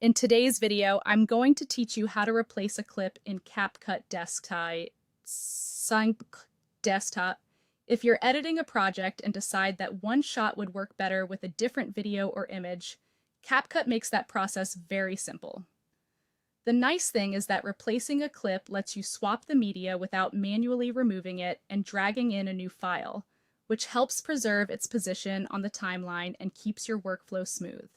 In today's video, I'm going to teach you how to replace a clip in Desktop. If you're editing a project and decide that one shot would work better with a different video or image, CapCut makes that process very simple. The nice thing is that replacing a clip lets you swap the media without manually removing it and dragging in a new file, which helps preserve its position on the timeline and keeps your workflow smooth.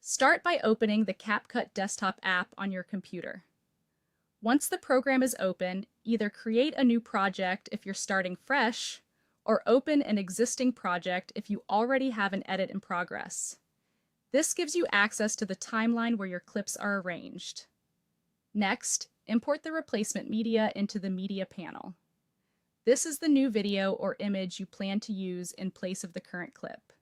Start by opening the CapCut Desktop app on your computer. Once the program is open, either create a new project if you're starting fresh, or open an existing project if you already have an edit in progress. This gives you access to the timeline where your clips are arranged. Next, import the replacement media into the Media panel. This is the new video or image you plan to use in place of the current clip.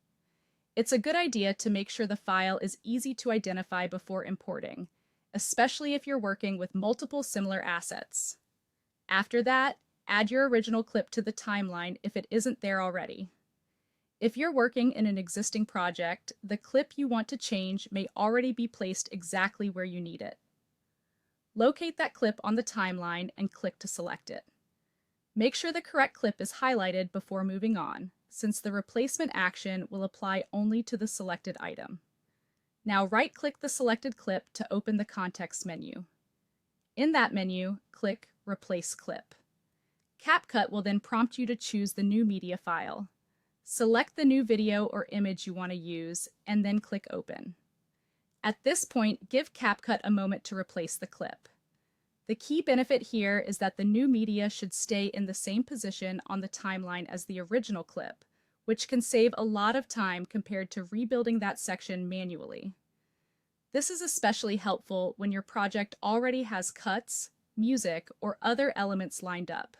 It's a good idea to make sure the file is easy to identify before importing, especially if you're working with multiple similar assets. After that, add your original clip to the timeline if it isn't there already. If you're working in an existing project, the clip you want to change may already be placed exactly where you need it. Locate that clip on the timeline and click to select it. Make sure the correct clip is highlighted before moving on, since the replacement action will apply only to the selected item. Now right-click the selected clip to open the context menu. In that menu, click Replace Clip. CapCut will then prompt you to choose the new media file. Select the new video or image you want to use, and then click Open. At this point, give CapCut a moment to replace the clip. The key benefit here is that the new media should stay in the same position on the timeline as the original clip, which can save a lot of time compared to rebuilding that section manually. This is especially helpful when your project already has cuts, music, or other elements lined up.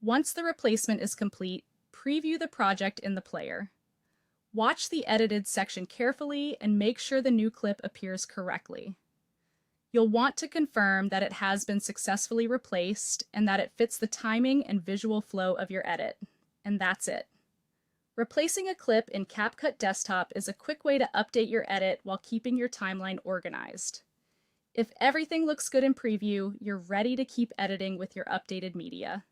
Once the replacement is complete, preview the project in the player. Watch the edited section carefully and make sure the new clip appears correctly. You'll want to confirm that it has been successfully replaced and that it fits the timing and visual flow of your edit. And that's it. Replacing a clip in CapCut Desktop is a quick way to update your edit while keeping your timeline organized. If everything looks good in preview, you're ready to keep editing with your updated media.